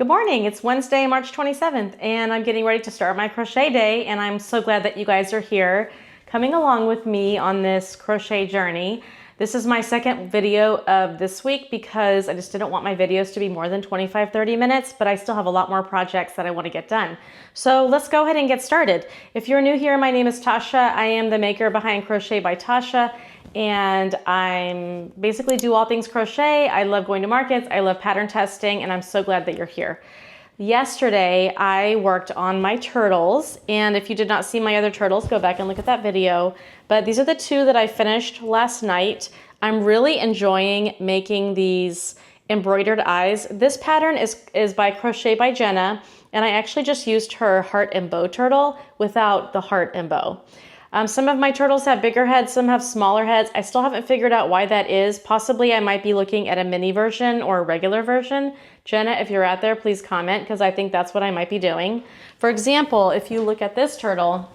morning. It's Wednesday, March 27th, and I'm getting ready to start my crochet day, and I'm so glad that you guys are here coming along with me on this crochet journey. This is my second video of this week because I just didn't want my videos to be more than 25-30 minutes, but I still have a lot more projects that I want to get done. So let's go ahead and get started. If you're new here, my name is Tasha. I am the maker behind Crochet by Tasha, and I'm basically do all things crochet. I love going to markets, I love pattern testing, and I'm so glad that you're here. Yesterday, I worked on my turtles, and if you did not see my other turtles, go back and look at that video. But these are the two that I finished last night. I'm really enjoying making these embroidered eyes. This pattern is by Crochet by Jenna, and I actually just used her heart and bow turtle without the heart and bow. Some of my turtles have bigger heads, some have smaller heads. I still haven't figured out why that is. Possibly I might be looking at a mini version or a regular version. Jenna, if you're out there, please comment, because I think that's what I might be doing. For example, if you look at this turtle,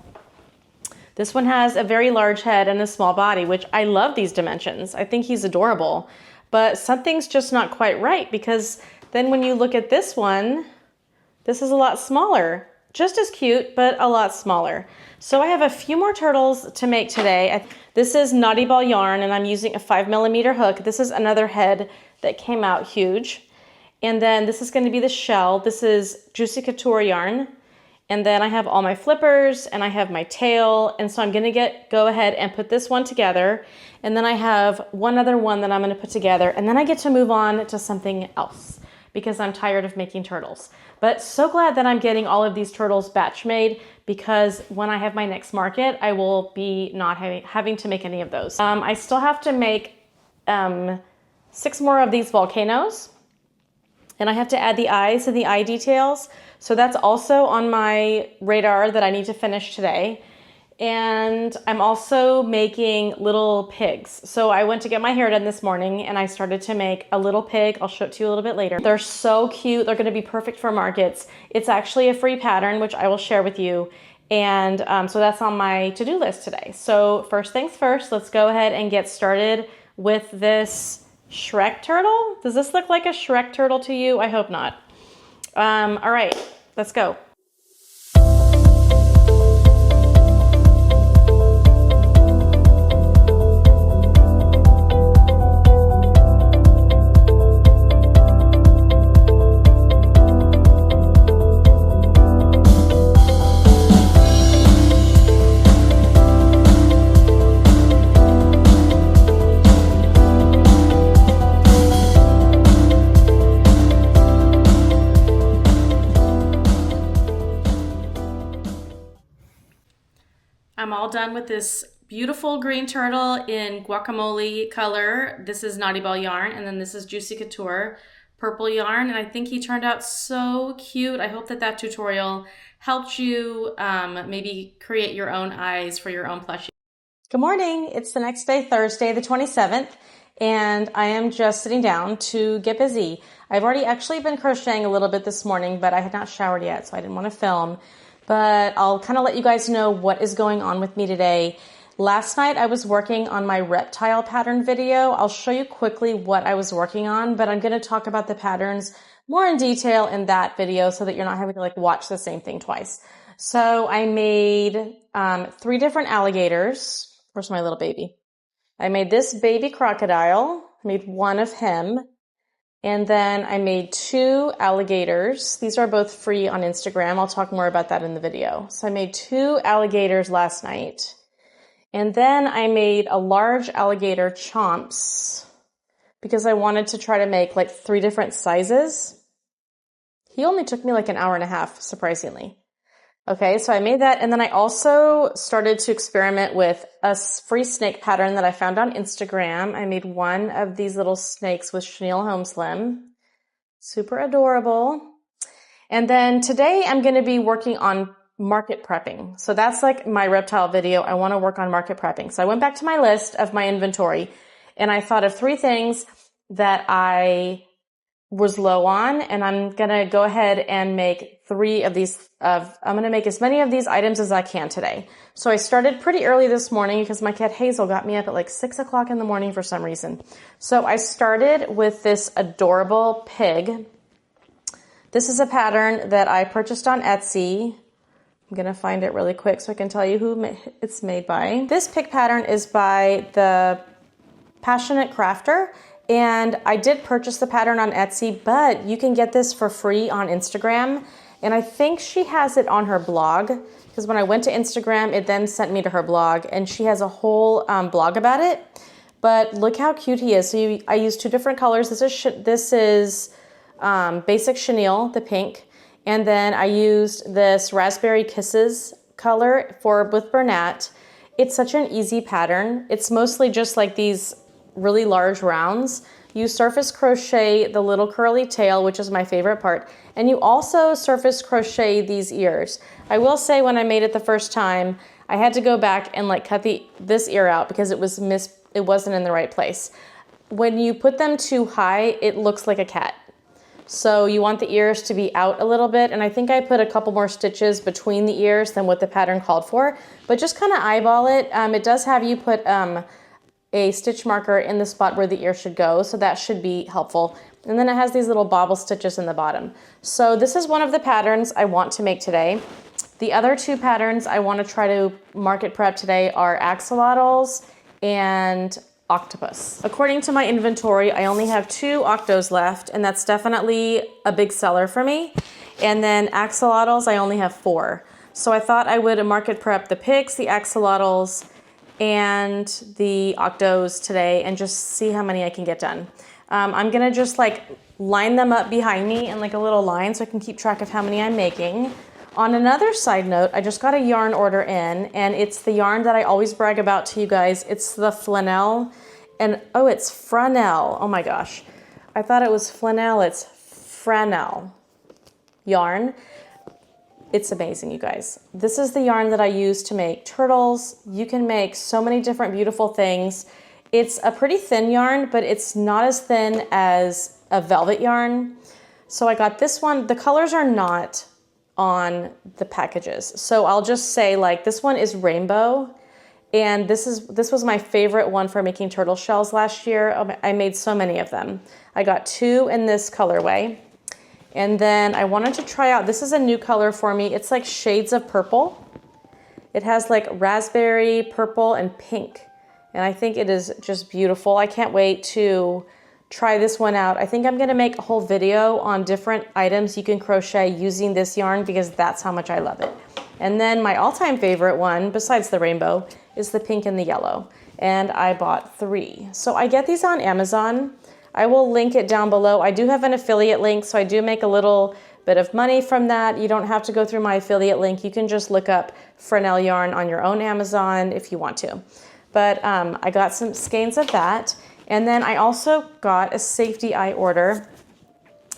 this one has a very large head and a small body, which I love these dimensions. I think he's adorable, but something's just not quite right, because then when you look at this one, this is a lot smaller. Just as cute, but a lot smaller. So I have a few more turtles to make today. This is Naughty Ball yarn, and I'm using a 5mm hook. This is another head that came out huge. And then this is going to be the shell. This is Juicy Couture yarn. And then I have all my flippers, and I have my tail. And so I'm going to go ahead and put this one together. And then I have one other one that I'm going to put together. And then I get to move on to something else, because I'm tired of making turtles. But so glad that I'm getting all of these turtles batch made, because when I have my next market, I will be not having to make any of those. I still have to make 6 more of these volcanoes, and I have to add the eyes and the eye details. So that's also on my radar that I need to finish today. And I'm also making little pigs. So I went to get my hair done this morning, and I started to make a little pig. I'll show it to you a little bit later. They're so cute. They're going to be perfect for markets. It's actually a free pattern, which I will share with you. And so that's on my to-do list today. So first things first, let's go ahead and get started with this Shrek turtle. Does this look like a Shrek turtle to you? I hope not. All right, let's go. I'm all done with this beautiful green turtle in guacamole color. This is Naughty Ball yarn, and then this is Juicy Couture purple yarn, and I think he turned out so cute. I hope that that tutorial helped you maybe create your own eyes for your own plushie. Good morning. It's the next day, Thursday, the 27th, and I am just sitting down to get busy. I've already actually been crocheting a little bit this morning, but I had not showered yet, so I didn't want to film. But I'll kind of let you guys know what is going on with me today. Last night I was working on my reptile pattern video. I'll show you quickly what I was working on, but I'm going to talk about the patterns more in detail in that video so that you're not having to watch the same thing twice. So I made 3 different alligators. Where's my little baby? I made this baby crocodile. I made one of him. And then I made 2 alligators. These are both free on Instagram. I'll talk more about that in the video. So I made 2 alligators last night. And then I made a large alligator chomps because I wanted to try to make 3 different sizes. He only took me an hour and a half, surprisingly. Okay, so I made that, and then I also started to experiment with a free snake pattern that I found on Instagram. I made one of these little snakes with chenille home slim. Super adorable. And then today I'm going to be working on market prepping. So that's my reptile video. I want to work on market prepping. So I went back to my list of my inventory, and I thought of 3 things that I was low on, and I'm going to go ahead and make 3 of these. I'm going to make as many of these items as I can today. So I started pretty early this morning because my cat Hazel got me up at 6 o'clock in the morning for some reason. So I started with this adorable pig This is a pattern that I purchased on Etsy. I'm gonna find it really quick so I can tell you who it's made by. This pick pattern is by the Passionate Crafter, and I did purchase the pattern on Etsy, but you can get this for free on Instagram, and I think she has it on her blog, because when I went to Instagram, it then sent me to her blog, and she has a whole blog about it. But look how cute he is. So I used two different colors. This is Basic Chenille, the pink, and then I used this Raspberry Kisses color with Bernat. It's such an easy pattern. It's mostly just like these really large rounds. You surface crochet the little curly tail, which is my favorite part, and you also surface crochet these ears. I will say when I made it the first time, I had to go back and like cut this ear out because it wasn't in the right place. When you put them too high, it looks like a cat. So you want the ears to be out a little bit, and I think I put a couple more stitches between the ears than what the pattern called for, but just kind of eyeball it. It does have you put a stitch marker in the spot where the ear should go, so that should be helpful. And then it has these little bobble stitches in the bottom. So this is one of the patterns I want to make today. The other two patterns I want to try to market prep today are axolotls and octopus. According to my inventory, I only have 2 octos left, and that's definitely a big seller for me. And then axolotls, I only have 4. So I thought I would market prep the pigs, the axolotls, and the octos today and just see how many I can get done. I'm gonna just like line them up behind me in like a little line so I can keep track of how many I'm making. On another side note, I just got a yarn order in, and it's the yarn that I always brag about to you guys. It's the flannel, and oh, it's Franel. Oh my gosh. I thought it was flannel, it's Franel yarn. It's amazing, you guys. This is the yarn that I use to make turtles. You can make so many different beautiful things. It's a pretty thin yarn, but it's not as thin as a velvet yarn. So I got this one. The colors are not on the packages. So I'll just say like this one is rainbow, and this was my favorite one for making turtle shells last year. I made so many of them. I got 2 in this colorway. And then I wanted to try out, this is a new color for me. It's like shades of purple. It has like raspberry, purple, and pink. And I think it is just beautiful. I can't wait to try this one out. I think I'm gonna make a whole video on different items you can crochet using this yarn because that's how much I love it. And then my all-time favorite one, besides the rainbow, is the pink and the yellow. And I bought 3. So I get these on Amazon. I will link it down below. I do have an affiliate link, so I do make a little bit of money from that. You don't have to go through my affiliate link. You can just look up Franel yarn on your own Amazon if you want to. But I got some skeins of that. And then I also got a safety eye order.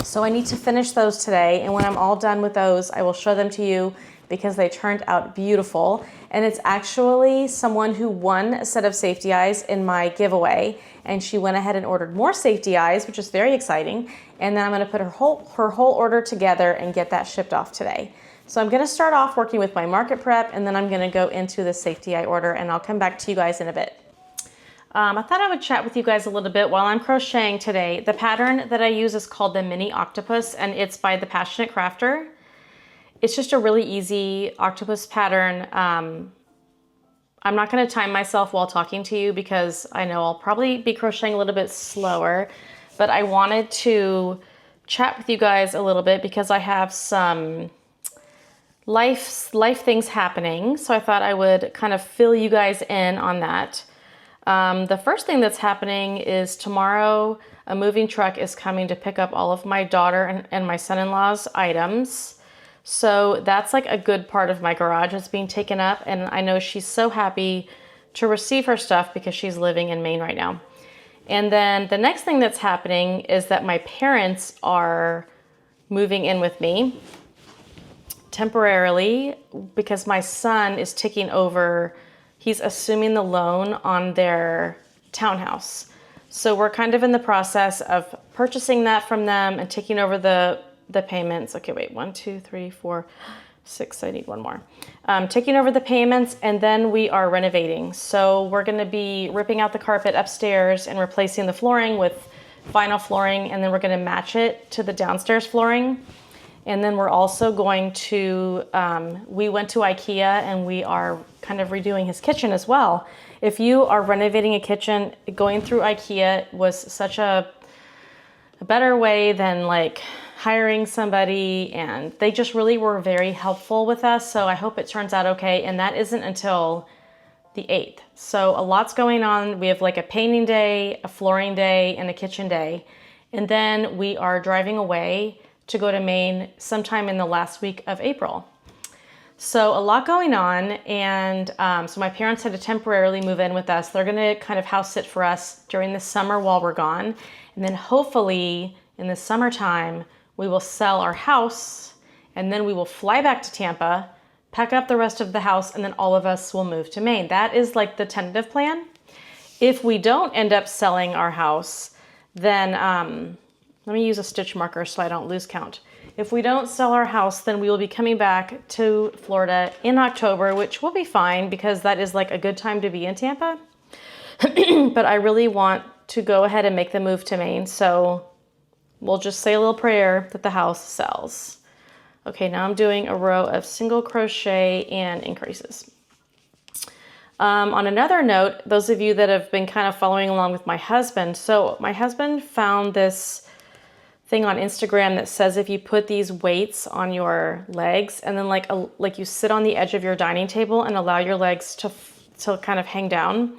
So I need to finish those today. And when I'm all done with those, I will show them to you because they turned out beautiful. And it's actually someone who won a set of safety eyes in my giveaway. And she went ahead and ordered more safety eyes, which is very exciting. And then I'm gonna put her whole order together and get that shipped off today. So I'm gonna start off working with my market prep, and then I'm gonna go into the safety eye order, and I'll come back to you guys in a bit. I thought I would chat with you guys a little bit while I'm crocheting today. The pattern that I use is called the Mini Octopus, and it's by the Passionate Crafter. It's just a really easy octopus pattern. I'm not gonna time myself while talking to you because I know I'll probably be crocheting a little bit slower, but I wanted to chat with you guys a little bit because I have some life things happening. So I thought I would kind of fill you guys in on that. The first thing that's happening is tomorrow a moving truck is coming to pick up all of my daughter and my son-in-law's items. So that's like a good part of my garage that's being taken up, and I know she's so happy to receive her stuff because she's living in Maine right now. And then the next thing that's happening is that my parents are moving in with me temporarily because my son is taking over. He's assuming the loan on their townhouse. So we're kind of in the process of purchasing that from them and taking over the payments. Okay, wait, 1, 2, 3, 4, 6, I need one more. Taking over the payments, and then we are renovating. So we're gonna be ripping out the carpet upstairs and replacing the flooring with vinyl flooring, and then we're gonna match it to the downstairs flooring. And then we're also going to, we went to IKEA and we are kind of redoing his kitchen as well. If you are renovating a kitchen, going through IKEA was such a better way than like hiring somebody, and they just really were very helpful with us. So I hope it turns out okay. And that isn't until the 8th. So a lot's going on. We have like a painting day, a flooring day, and a kitchen day. And then we are driving away to go to Maine sometime in the last week of April. So a lot going on, and so my parents had to temporarily move in with us. They're gonna kind of house sit for us during the summer while we're gone. And then hopefully in the summertime, we will sell our house, and then we will fly back to Tampa, pack up the rest of the house, and then all of us will move to Maine. That is like the tentative plan. If we don't end up selling our house, then let me use a stitch marker so I don't lose count. If we don't sell our house, then we will be coming back to Florida in October, which will be fine because that is like a good time to be in Tampa. But I really want to go ahead and make the move to Maine. So we'll just say a little prayer that the house sells. Okay, now I'm doing a row of single crochet and increases. On another note, those of you that have been kind of following along with my husband, so my husband found this thing on Instagram that says if you put these weights on your legs and then like you sit on the edge of your dining table and allow your legs to kind of hang down,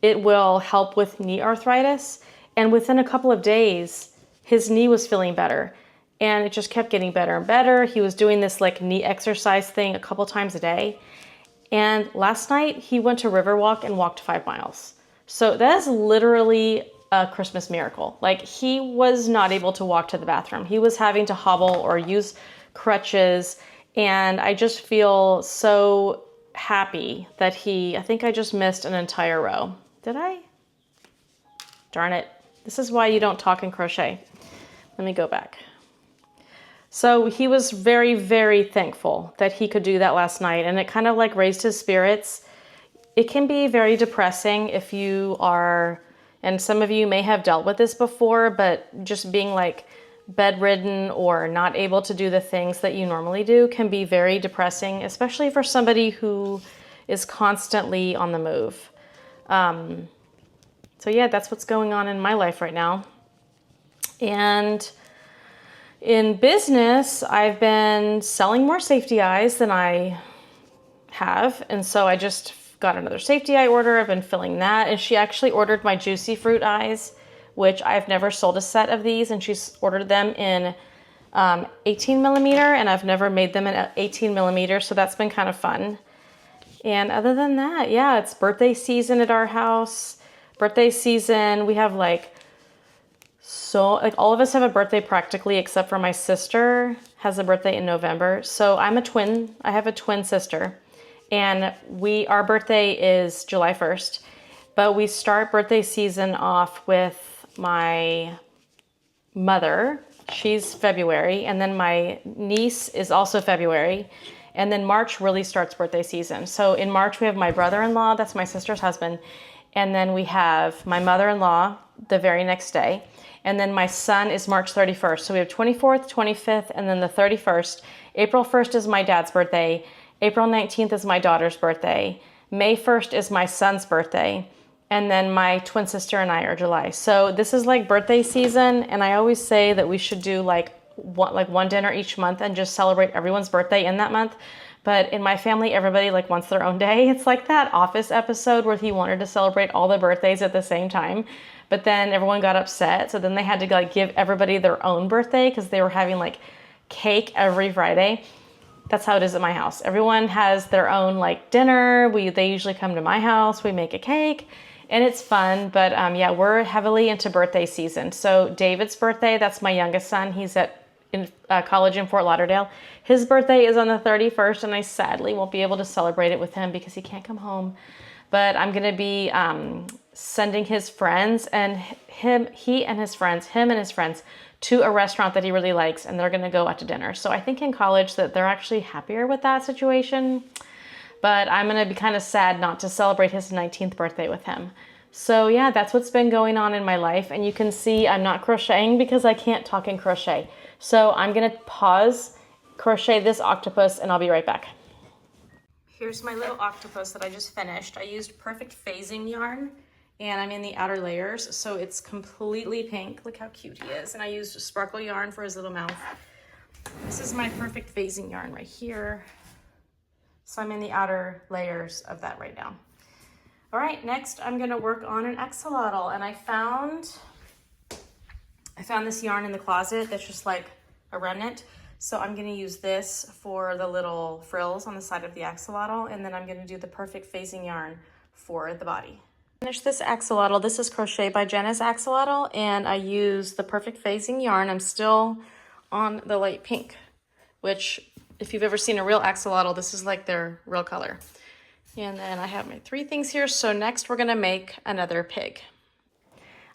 it will help with knee arthritis. And within a couple of days, his knee was feeling better, and it just kept getting better and better. He was doing this like knee exercise thing a couple times a day. And last night he went to Riverwalk and walked 5 miles. So that is literally a Christmas miracle. Like, he was not able to walk to the bathroom. He was having to hobble or use crutches. And I just feel so happy that I think I just missed an entire row. Did I? Darn it. This is why you don't talk and crochet. Let me go back. So he was very, very thankful that he could do that last night. And it kind of like raised his spirits. It can be very depressing if you are, and some of you may have dealt with this before, but just being like bedridden or not able to do the things that you normally do can be very depressing, especially for somebody who is constantly on the move. So yeah, that's what's going on in my life right now. And in business, I've been selling more safety eyes than I have. And so I just got another safety eye order. I've been filling that. And she actually ordered my juicy fruit eyes, which I've never sold a set of these. And she's ordered them in 18 millimeter, and I've never made them in 18 millimeter. So that's been kind of fun. And other than that, yeah, it's birthday season at our house. Birthday season, we have all of us have a birthday practically, except for my sister has a birthday in November. So I'm a twin. I have a twin sister. And our birthday is July 1st, but we start birthday season off with my mother. She's February, and then my niece is also February, and then March really starts birthday season. So in March, we have my brother-in-law, that's my sister's husband, and then we have my mother-in-law the very next day, and then my son is March 31st. So we have 24th, 25th, and then the 31st. April 1st is my dad's birthday. April 19th is my daughter's birthday. May 1st is my son's birthday. And then my twin sister and I are July. So this is like birthday season. And I always say that we should do like one dinner each month and just celebrate everyone's birthday in that month. But in my family, everybody like wants their own day. It's like that Office episode where he wanted to celebrate all the birthdays at the same time. But then everyone got upset. So then they had to like give everybody their own birthday because they were having like cake every Friday. That's how it is at my house. Everyone has their own like dinner. They usually come to my house. We make a cake and it's fun. But yeah, we're heavily into birthday season. So David's birthday, that's my youngest son. He's in college in Fort Lauderdale. His birthday is on the 31st, and I sadly won't be able to celebrate it with him because he can't come home. But I'm gonna be sending his friends and him and his friends to a restaurant that he really likes, and they're gonna go out to dinner. So I think in college that they're actually happier with that situation, but I'm gonna be kind of sad not to celebrate his 19th birthday with him. So yeah, that's what's been going on in my life, and you can see I'm not crocheting because I can't talk and crochet. So I'm gonna pause, crochet this octopus, and I'll be right back. Here's my little octopus that I just finished. I used perfect phasing yarn, and I'm in the outer layers, so it's completely pink. Look how cute he is. And I used sparkle yarn for his little mouth. This is my perfect phasing yarn right here. So I'm in the outer layers of that right now. All right, next I'm gonna work on an axolotl, and I found this yarn in the closet that's just like a remnant. So I'm gonna use this for the little frills on the side of the axolotl, and then I'm gonna do the perfect phasing yarn for the body. Finish this axolotl. This is Crochet by Jenna's axolotl, and I use the perfect phasing yarn. I'm still on the light pink, which if you've ever seen a real axolotl, this is like their real color. And then I have my 3 things here. So next we're gonna make another pig.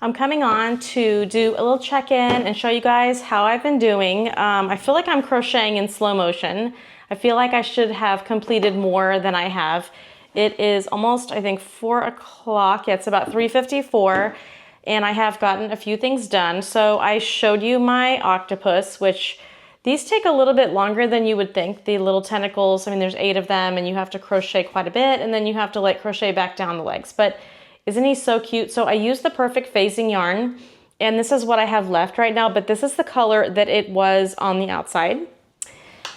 I'm coming on to do a little check-in and show you guys how I've been doing. I feel like I'm crocheting in slow motion. I feel like I should have completed more than I have. It is almost, I think, 4 o'clock. Yeah, it's about 3:54, and I have gotten a few things done. So I showed you my octopus, which these take a little bit longer than you would think. The little tentacles, I mean, there's 8 of them, and you have to crochet quite a bit, and then you have to like crochet back down the legs. But isn't he so cute? So I used the perfect phasing yarn, and this is what I have left right now, but this is the color that it was on the outside.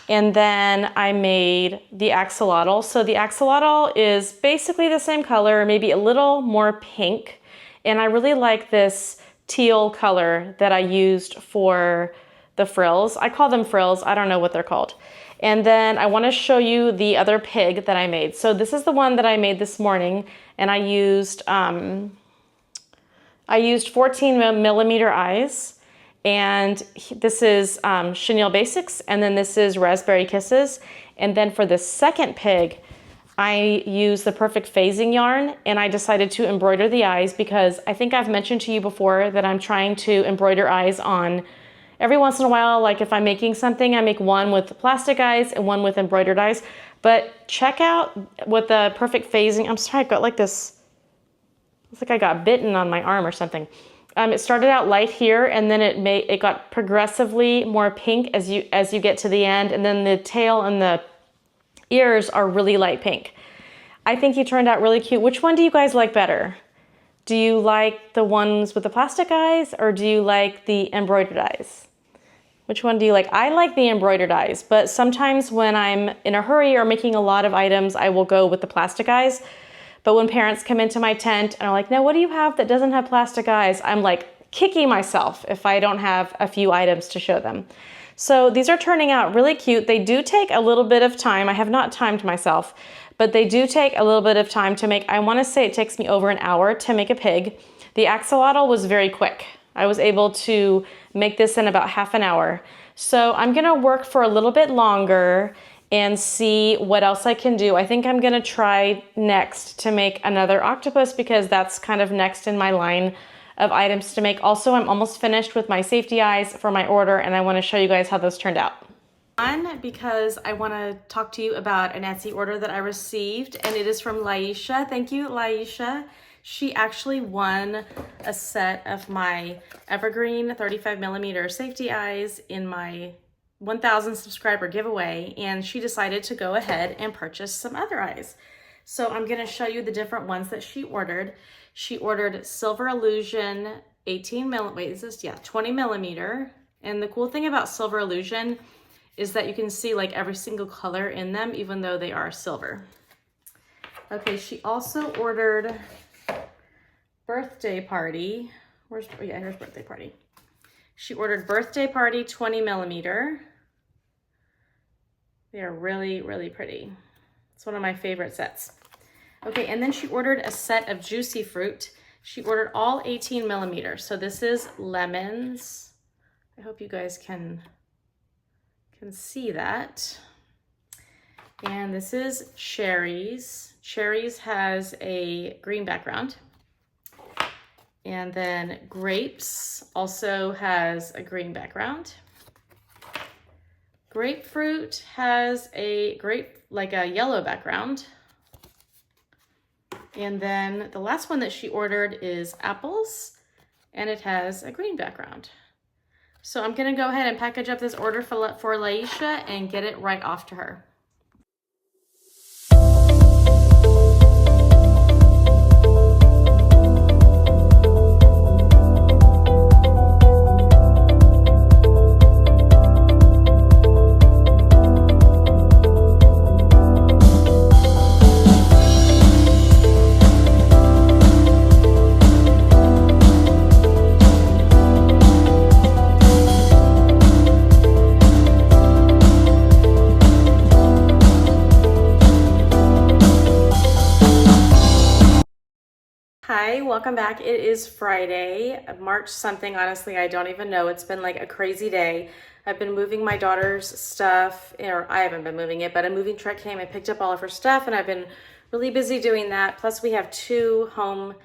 And then I made the axolotl. So the axolotl is basically the same color, maybe a little more pink. And I really like this teal color that I used for the frills. I call them frills. I don't know what they're called. And then I want to show you the other pig that I made. So this is the one that I made this morning, and I used 14 millimeter eyes. And this is Chenille Basics, and then this is Raspberry Kisses. And then for the second pig, I used the perfect phasing yarn, and I decided to embroider the eyes because I think I've mentioned to you before that I'm trying to embroider eyes on every once in a while. Like if I'm making something, I make one with plastic eyes and one with embroidered eyes. But check out with the perfect phasing. I'm sorry, I've got like this, it's like I got bitten on my arm or something. It started out light here, and then it got progressively more pink as you get to the end, and then the tail and the ears are really light pink. I think he turned out really cute. Which one do you guys like better? Do you like the ones with the plastic eyes, or do you like the embroidered eyes? Which one do you like? I like the embroidered eyes, but sometimes when I'm in a hurry or making a lot of items, I will go with the plastic eyes. But when parents come into my tent and are like, "Now, what do you have that doesn't have plastic eyes?" I'm like kicking myself if I don't have a few items to show them. So these are turning out really cute. They do take a little bit of time. I have not timed myself, but they do take a little bit of time to make. I want to say it takes me over an hour to make a pig. The axolotl was very quick. I was able to make this in about half an hour. So I'm gonna work for a little bit longer and see what else I can do. I think I'm gonna try next to make another octopus because that's kind of next in my line of items to make. Also, I'm almost finished with my safety eyes for my order, and I wanna show you guys how those turned out. Because I wanna talk to you about an Etsy order that I received, and it is from Laisha. Thank you, Laisha. She actually won a set of my Evergreen 35 millimeter safety eyes in my 1,000 subscriber giveaway, and she decided to go ahead and purchase some other eyes. So I'm gonna show you the different ones that she ordered. She ordered Silver Illusion 20 millimeter. And the cool thing about Silver Illusion is that you can see like every single color in them, even though they are silver. Okay, she also ordered Birthday Party. Here's Birthday Party. She ordered Birthday Party 20 millimeter. They are really, really pretty. It's one of my favorite sets. Okay, and then she ordered a set of Juicy Fruit. She ordered all 18 millimeters. So this is lemons. I hope you guys can see that. And this is cherries. Cherries has a green background. And then grapes also has a green background. Grapefruit has a yellow background. And then the last one that she ordered is apples, and it has a green background. So I'm gonna go ahead and package up this order for Laisha and get it right off to her. Hi, welcome back. It is Friday, March something. Honestly, I don't even know. It's been like a crazy day. I've been moving my daughter's stuff, or I haven't been moving it, but a moving truck came and picked up all of her stuff, and I've been really busy doing that. Plus, we have two home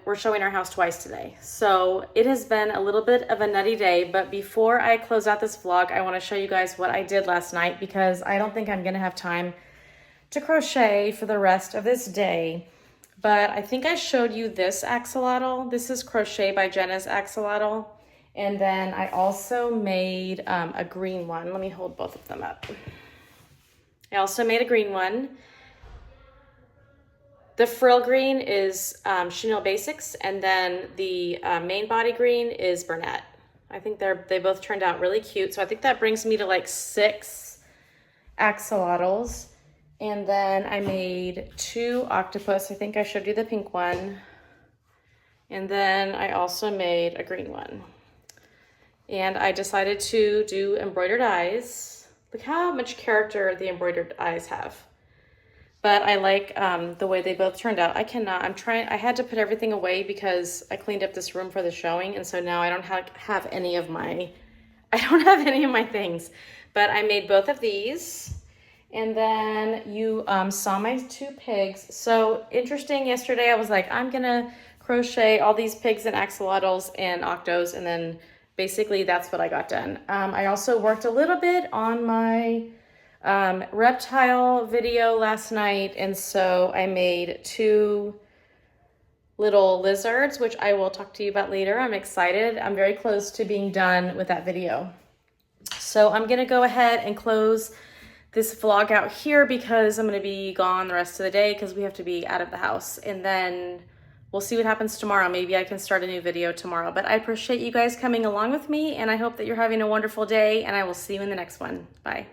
we're showing our house twice today. So it has been a little bit of a nutty day, but before I close out this vlog, I want to show you guys what I did last night because I don't think I'm going to have time to crochet for the rest of this day. But I think I showed you this axolotl. This is Crochet by Jenna's axolotl. And then I also made a green one. Let me hold both of them up. I also made a green one. The frill green is Chenille Basics, and then the main body green is Burnett. I think they both turned out really cute. So I think that brings me to like 6 axolotls. And then I made 2 octopus. I think I showed you the pink one. And then I also made a green one. And I decided to do embroidered eyes. Look how much character the embroidered eyes have. But I like the way they both turned out. I had to put everything away because I cleaned up this room for the showing. And so now I don't have any of my things. But I made both of these. And then you saw my 2 pigs. So interesting, yesterday I was like, I'm gonna crochet all these pigs and axolotls and octos, and then basically that's what I got done. I also worked a little bit on my reptile video last night, and so I made 2 little lizards, which I will talk to you about later. I'm excited. I'm very close to being done with that video. So I'm gonna go ahead and close this vlog out here because I'm gonna be gone the rest of the day because we have to be out of the house, and then we'll see what happens tomorrow. Maybe I can start a new video tomorrow, but I appreciate you guys coming along with me, and I hope that you're having a wonderful day, and I will see you in the next one. Bye.